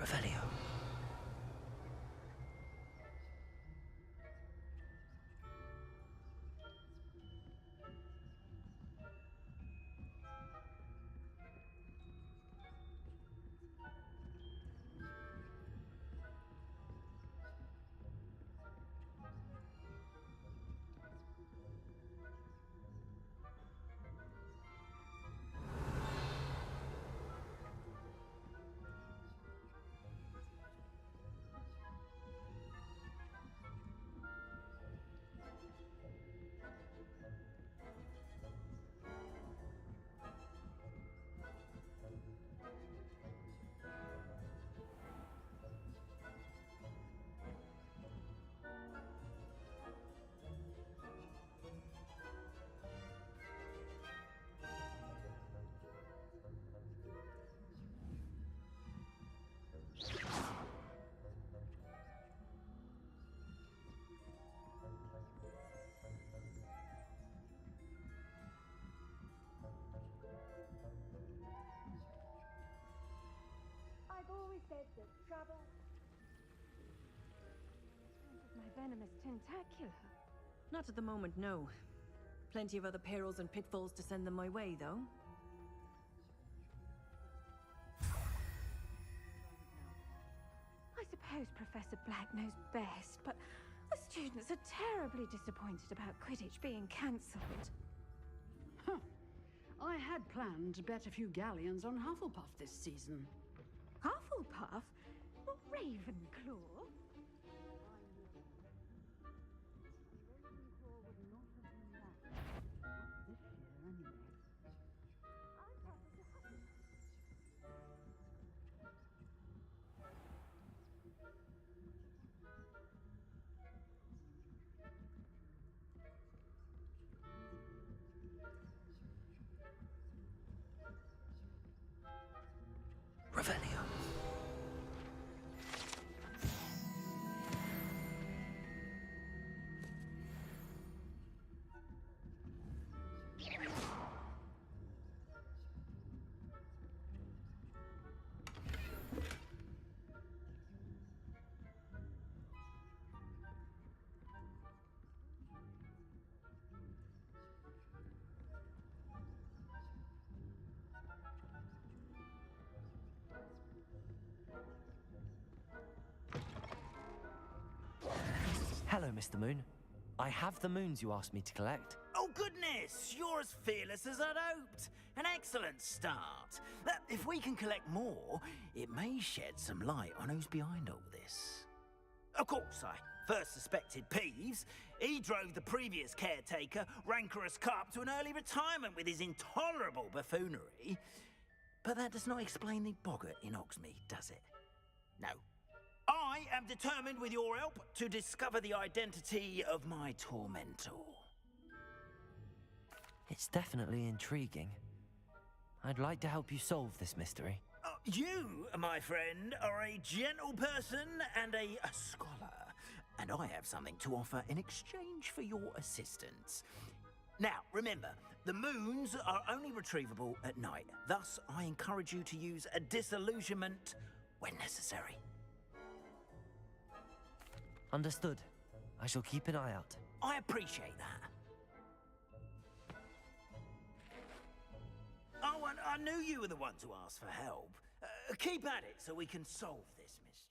Revelio. I've always said that trouble... My venomous tentacular. Not at the moment, no. Plenty of other perils and pitfalls to send them my way, though. I suppose Professor Black knows best, but the students are terribly disappointed about Quidditch being cancelled. Huh. I had planned to bet a few galleons on Hufflepuff this season. Hufflepuff? Not Ravenclaw? Revelio. Hello, Mr. Moon. I have the moons you asked me to collect. Oh, goodness! You're as fearless as I'd hoped. An excellent start. If we can collect more, it may shed some light on who's behind all this. Of course, I first suspected Peeves. He drove the previous caretaker, Rancorous Carp, to an early retirement with his intolerable buffoonery. But that does not explain the boggart in Hogsmeade, does it? No. I am determined, with your help, to discover the identity of my tormentor. It's definitely intriguing. I'd like to help you solve this mystery. You, my friend, are a gentle person and a scholar, and I have something to offer in exchange for your assistance. Now, remember, the moons are only retrievable at night. Thus, I encourage you to use a disillusionment when necessary. Understood. I shall keep an eye out. I appreciate that. Oh, and I knew you were the one to ask for help. Keep at it so we can solve this mystery.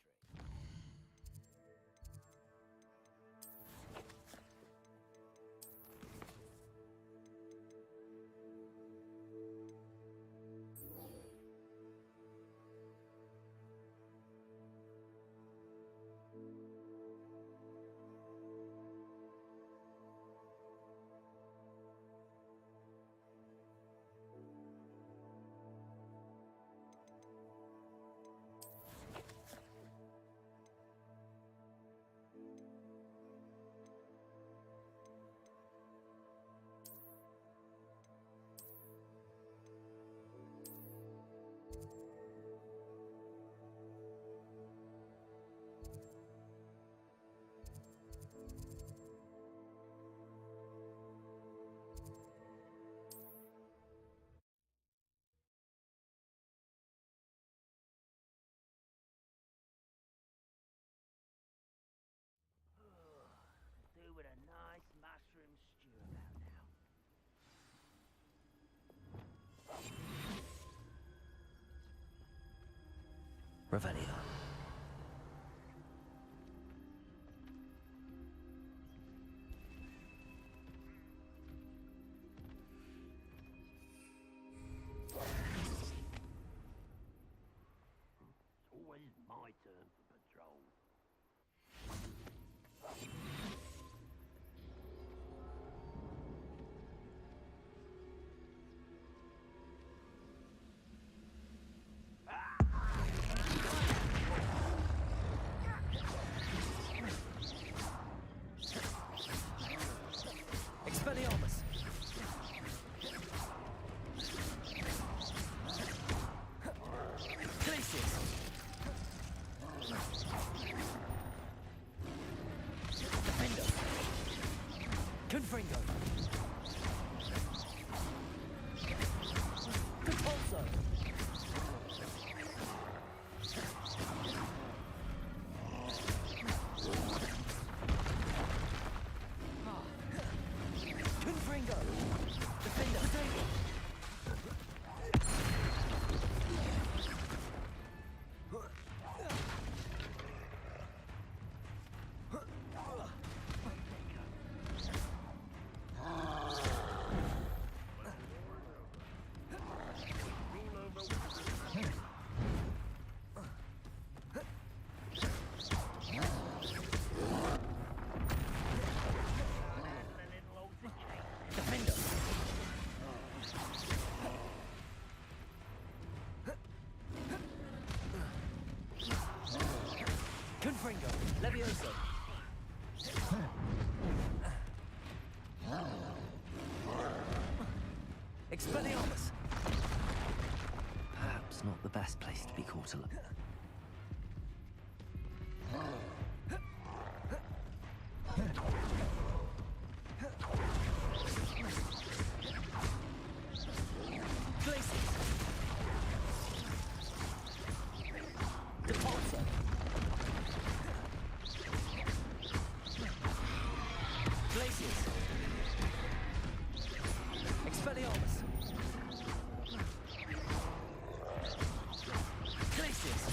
Revelio. Always my turn for patrol. Expelliarmus. Glacius. Defender. Confringo. Compulso. Confringo. Defender. Potato. Defender. Confringo. Levioso. Expelliarmus. Perhaps not the best place to be caught alive. Glacius. Depulso. Glacius. Expelliarmus. Glacius.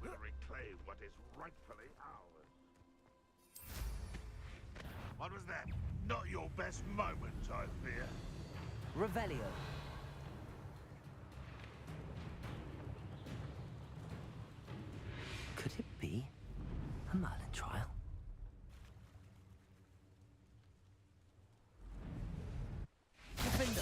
We'll reclaim what is rightfully ours. What was that? Not your best moment, I fear. Revelio. Could it be a Merlin trial? Defender.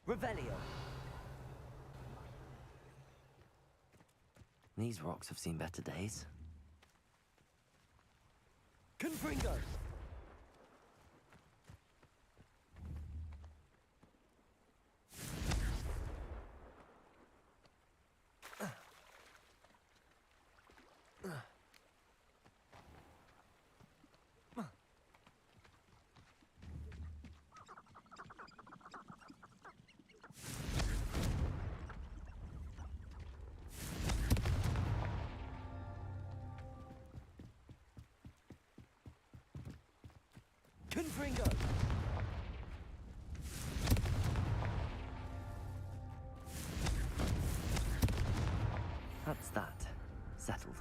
Revelio. These rocks have seen better days. Confringo. Confringo. That's that. Settled.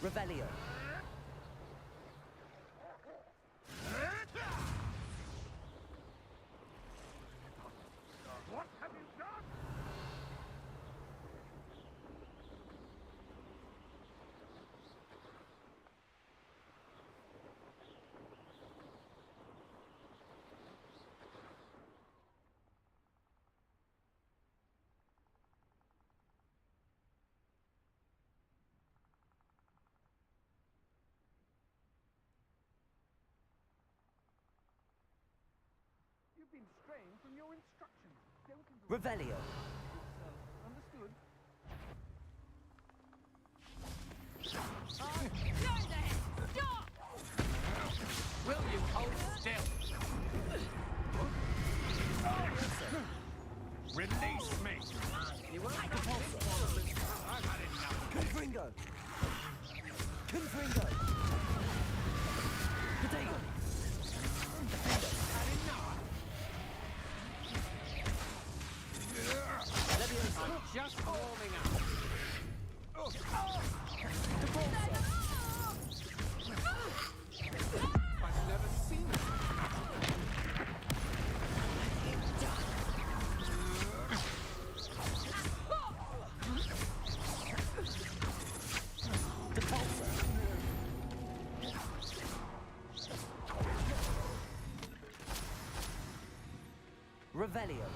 Revelio. What have you done? You've been straying from your instructions. Don't interrupt Revelio. yourself. Understood? Will you hold still? Release me! You won't have this one. I've had enough. Confringo. Confringo. Potato. Had enough. I'm just warming up. I've never seen it. Revelio.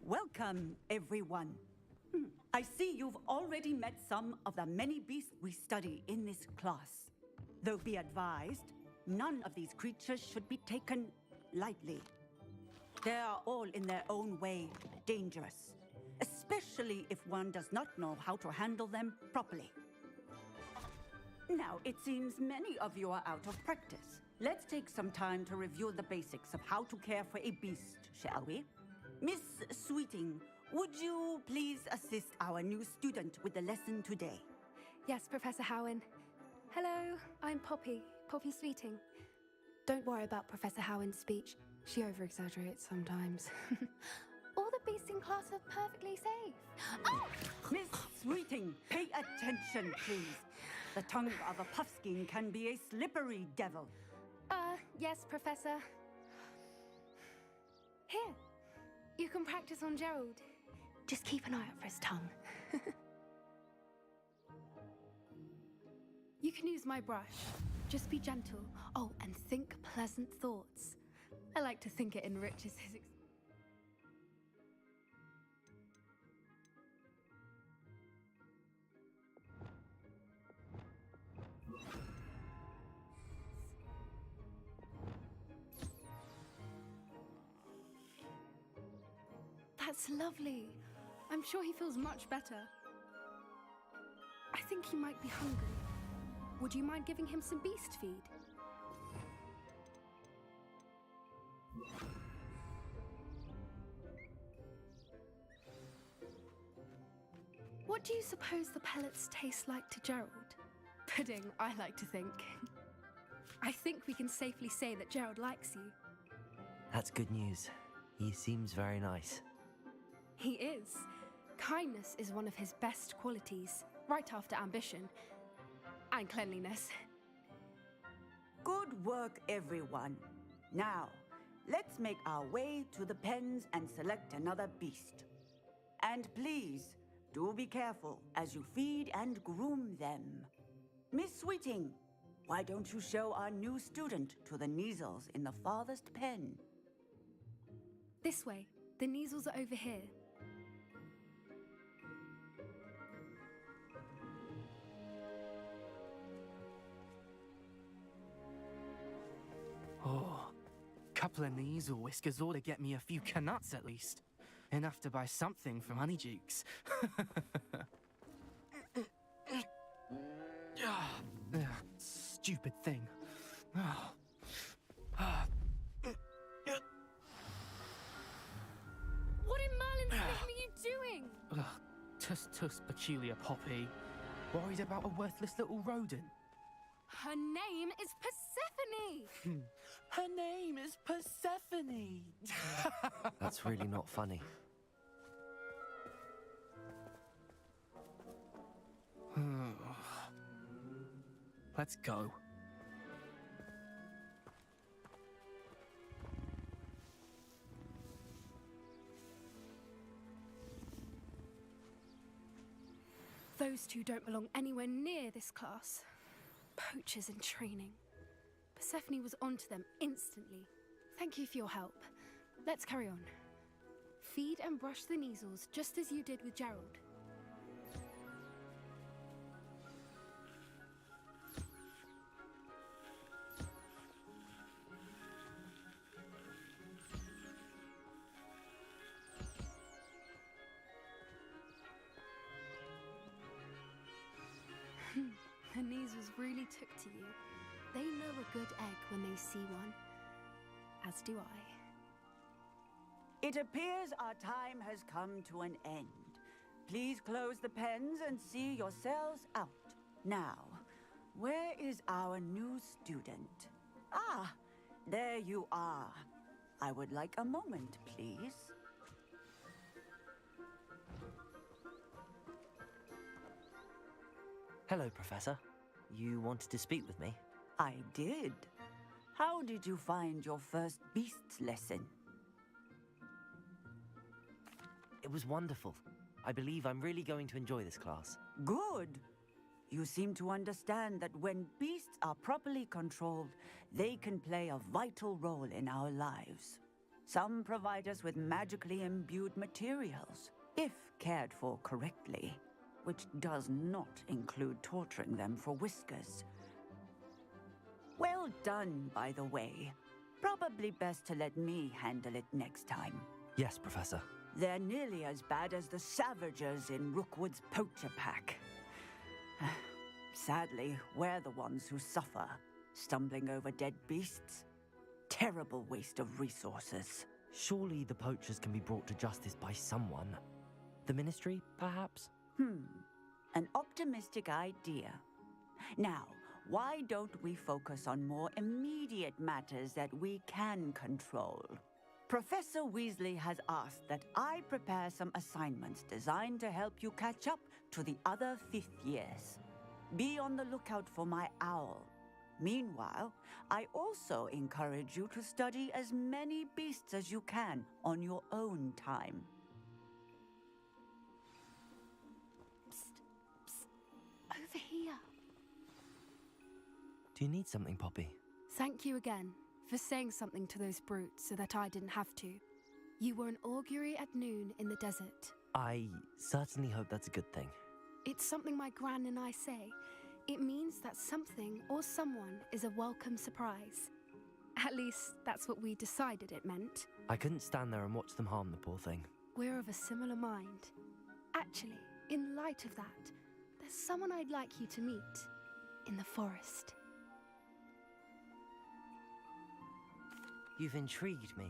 Welcome, everyone. I see you've already met some of the many beasts we study in this class. Though be advised, none of these creatures should be taken lightly. They are all in their own way dangerous, especially if one does not know how to handle them properly. Now, it seems many of you are out of practice. Let's take some time to review the basics of how to care for a beast, shall we? Miss Sweeting, would you please assist our new student with the lesson today? Yes, Professor Howin. Hello, I'm Poppy Sweeting. Don't worry about Professor Howin's speech. She over-exaggerates sometimes. All the beasts in class are perfectly safe. Oh! Miss Sweeting, pay attention, please. The tongue of a puffskein can be a slippery devil. Yes, Professor. Here, you can practice on Gerald. Just keep an eye out for his tongue. You can use my brush. Just be gentle. Oh, and think pleasant thoughts. I like to think it enriches his That's lovely. I'm sure he feels much better. I think he might be hungry. Would you mind giving him some beast feed? What do you suppose the pellets taste like to Gerald? Pudding, I like to think. I think we can safely say that Gerald likes you. That's good news. He seems very nice. He is. Kindness is one of his best qualities, right after ambition. And cleanliness. Good work, everyone. Now, let's make our way to the pens and select another beast. And please, do be careful as you feed and groom them. Miss Sweeting, why don't you show our new student to the Kneazles in the farthest pen? This way. The Kneazles are over here. Oh, couple of Kneazle whiskers ought to get me a few canuts at least. Enough to buy something from Honeydukes. Stupid thing. What in Merlin's name are you doing? Tuss peculiar Poppy. Worried about a worthless little rodent. Her name is Persephone! Her name is Persephone! That's really not funny. Let's go. Those two don't belong anywhere near this class. Poachers in training. Persephone was onto them instantly. Thank you for your help. Let's carry on. Feed and brush the Kneazles just as you did with Gerald. The Kneazles really took to you. They know a good egg when they see one. As do I. It appears our time has come to an end. Please close the pens and see yourselves out. Now, where is our new student? Ah, there you are. I would like a moment, please. Hello, Professor. You wanted to speak with me? I did. How did you find your first beasts lesson? It was wonderful. I believe I'm really going to enjoy this class. Good. You seem to understand that when beasts are properly controlled, they can play a vital role in our lives. Some provide us with magically imbued materials, if cared for correctly, which does not include torturing them for whiskers. Well done, by the way. Probably best to let me handle it next time. Yes, Professor. They're nearly as bad as the Savagers in Rookwood's poacher pack. Sadly, we're the ones who suffer, stumbling over dead beasts. Terrible waste of resources. Surely the poachers can be brought to justice by someone. The Ministry, perhaps? An optimistic idea. Now, why don't we focus on more immediate matters that we can control? Professor Weasley has asked that I prepare some assignments designed to help you catch up to the other 5th years. Be on the lookout for my owl. Meanwhile, I also encourage you to study as many beasts as you can on your own time. Over here. Do you need something, Poppy? Thank you again for saying something to those brutes so that I didn't have to. You were an augury at noon in the desert. I certainly hope that's a good thing. It's something my gran and I say. It means that something or someone is a welcome surprise. At least, that's what we decided it meant. I couldn't stand there and watch them harm the poor thing. We're of a similar mind. Actually, in light of that, there's someone I'd like you to meet. in the forest. You've intrigued me.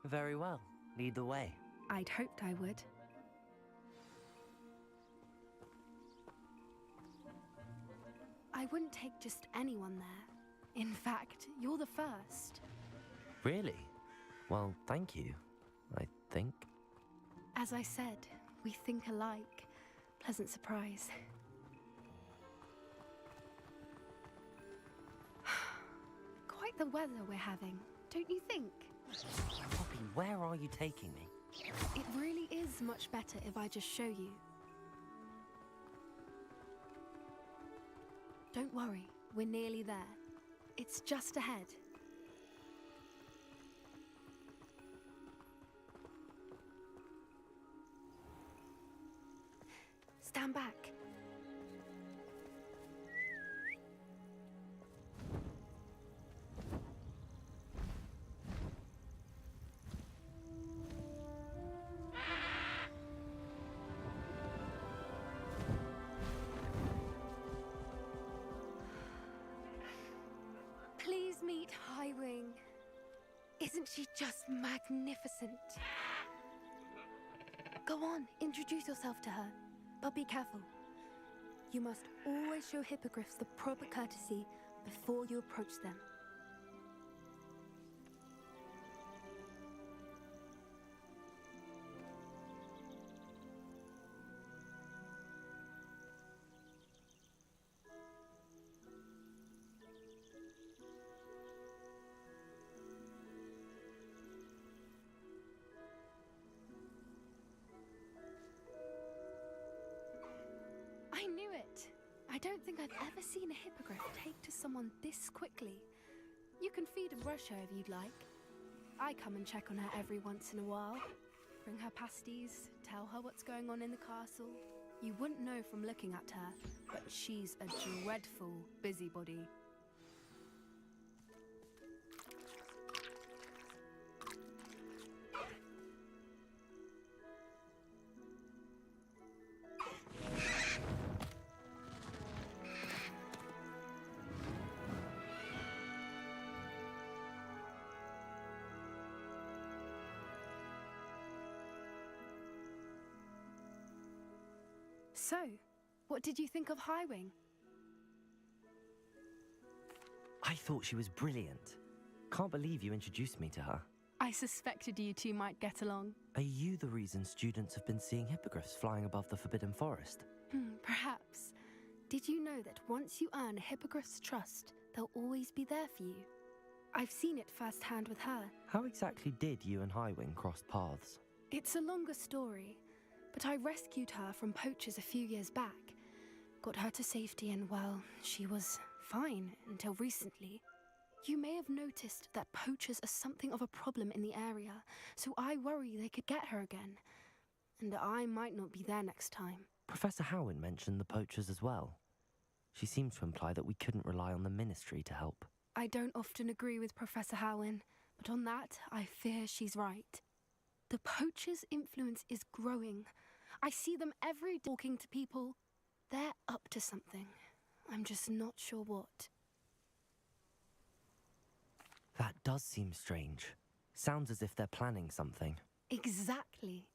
Very well. Lead the way. I'd hoped I would. I wouldn't take just anyone there. In fact, you're the first. Really? Well, thank you, I think. As I said, we think alike. Pleasant surprise. Quite the weather we're having, don't you think? Poppy, where are you taking me? It really is much better if I just show you. Don't worry, we're nearly there. It's just ahead. Stand back. Please meet Highwing. Isn't she just magnificent? Go on, introduce yourself to her. But be careful. You must always show hippogriffs the proper courtesy before you approach them. I knew it! I don't think I've ever seen a hippogriff take to someone this quickly. You can feed and brush her if you'd like. I come and check on her every once in a while. Bring her pasties, tell her what's going on in the castle. You wouldn't know from looking at her, but she's a dreadful busybody. So, what did you think of Highwing? I thought she was brilliant. Can't believe you introduced me to her. I suspected you two might get along. Are you the reason students have been seeing hippogriffs flying above the Forbidden Forest? Perhaps. Did you know that once you earn a hippogriff's trust, they'll always be there for you? I've seen it firsthand with her. How exactly did you and Highwing cross paths? It's a longer story, but I rescued her from poachers a few years back. Got her to safety and, well, she was fine until recently. You may have noticed that poachers are something of a problem in the area, so I worry they could get her again. And I might not be there next time. Professor Howin mentioned the poachers as well. She seemed to imply that we couldn't rely on the Ministry to help. I don't often agree with Professor Howin, but on that, I fear she's right. The poachers' influence is growing. I see them every day talking to people. They're up to something. I'm just not sure what. That does seem strange. Sounds as if they're planning something. Exactly.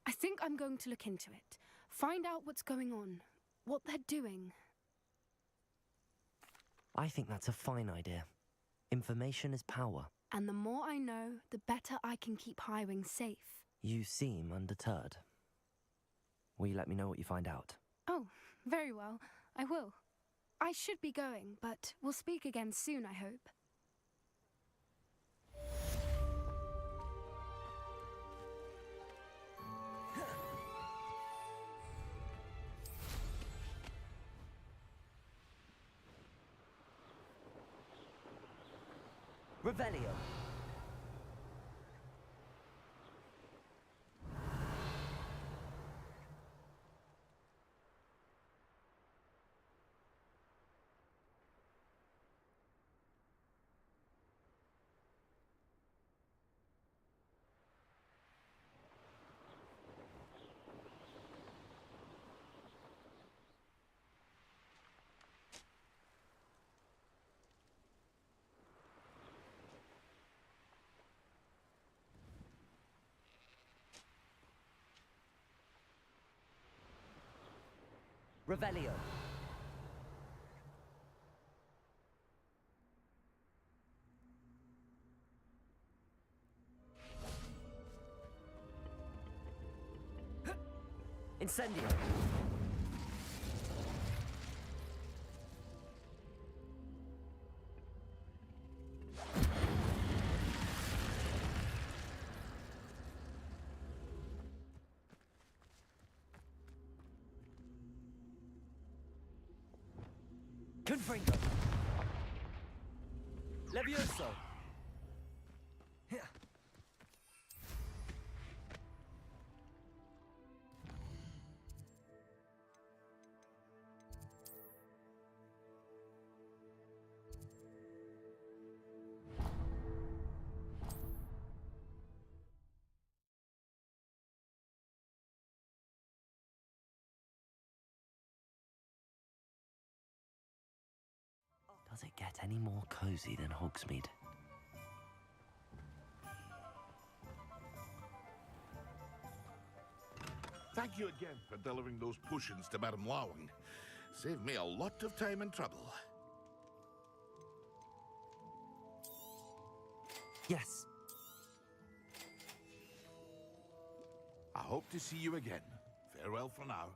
I think I'm going to look into it. Find out what's going on, what they're doing. I think that's a fine idea. Information is power. And the more I know, the better I can keep Highwing safe. You seem undeterred. Will you let me know what you find out? Oh, very well. I will. I should be going, but we'll speak again soon, I hope. Revelio. Revelio. Incendio. Confringo. Levioso. Does it get any more cozy than Hogsmeade? Thank you again for delivering those potions to Madame Lawing. Saved me a lot of time and trouble. Yes. I hope to see you again. Farewell for now.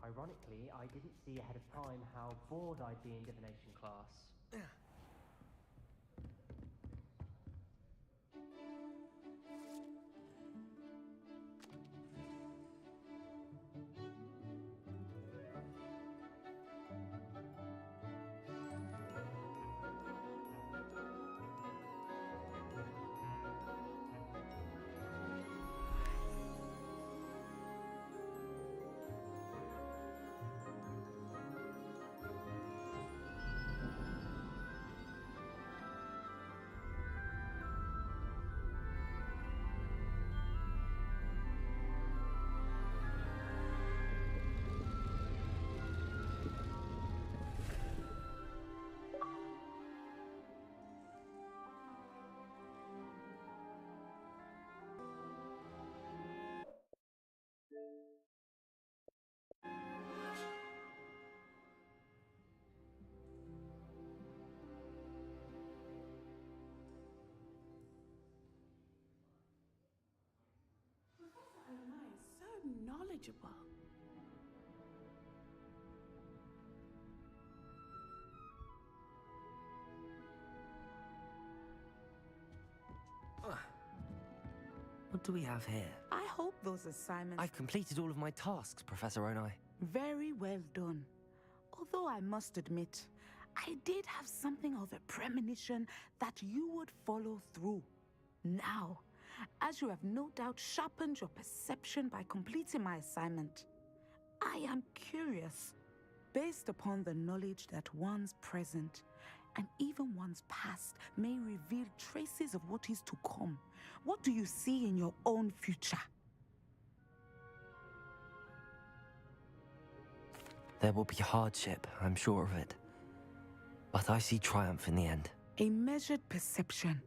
Ironically, I didn't see ahead of time how bored I'd be in divination class. Knowledgeable. What do we have here? I hope those assignments... I've completed all of my tasks, Professor Onai. Very well done. Although I must admit, I did have something of a premonition that you would follow through. Now, as you have no doubt sharpened your perception by completing my assignment, I am curious, based upon the knowledge that one's present and even one's past may reveal traces of what is to come. What do you see in your own future? There will be hardship, I'm sure of it. But I see triumph in the end. A measured perception.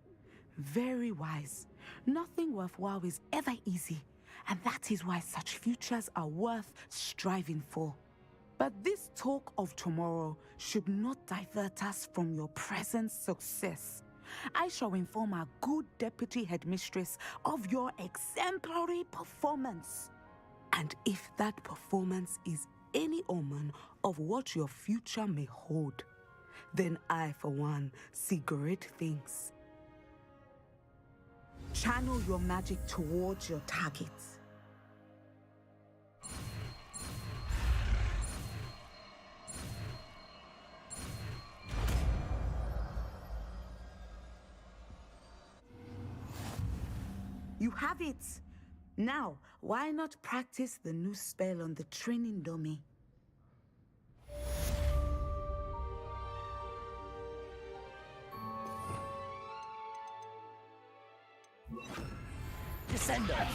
Very wise. Nothing worthwhile is ever easy, and that is why such futures are worth striving for. But this talk of tomorrow should not divert us from your present success. I shall inform our good deputy headmistress of your exemplary performance. And if that performance is any omen of what your future may hold, then I, for one, see great things. Channel your magic towards your targets. You have it. Now, why not practice the new spell on the training dummy? Descender!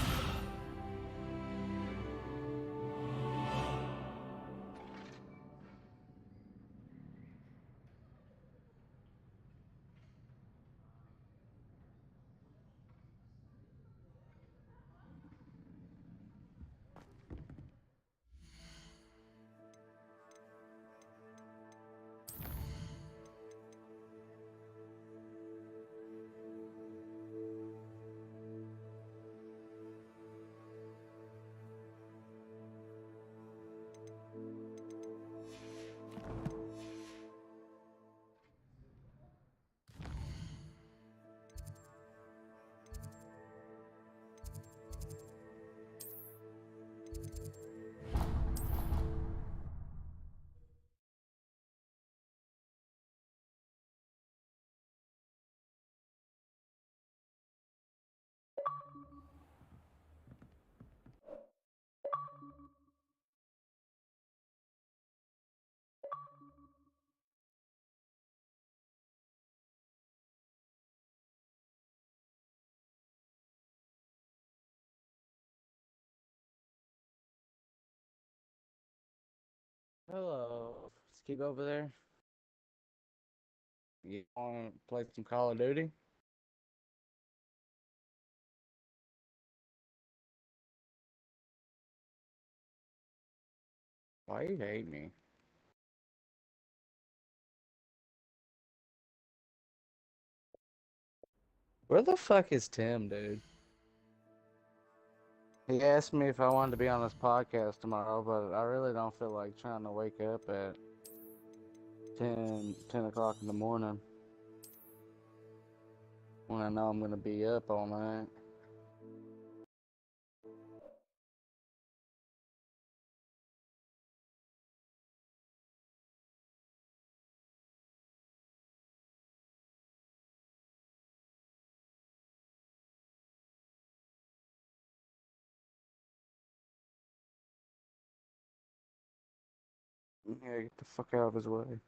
Hello. Let's keep over there. You want to play some Call of Duty? Why you hate me? Where the fuck is Tim, dude? He asked me if I wanted to be on this podcast tomorrow, but I really don't feel like trying to wake up at 10 o'clock in the morning when I know I'm going to be up all night. Yeah, get the fuck out of his way.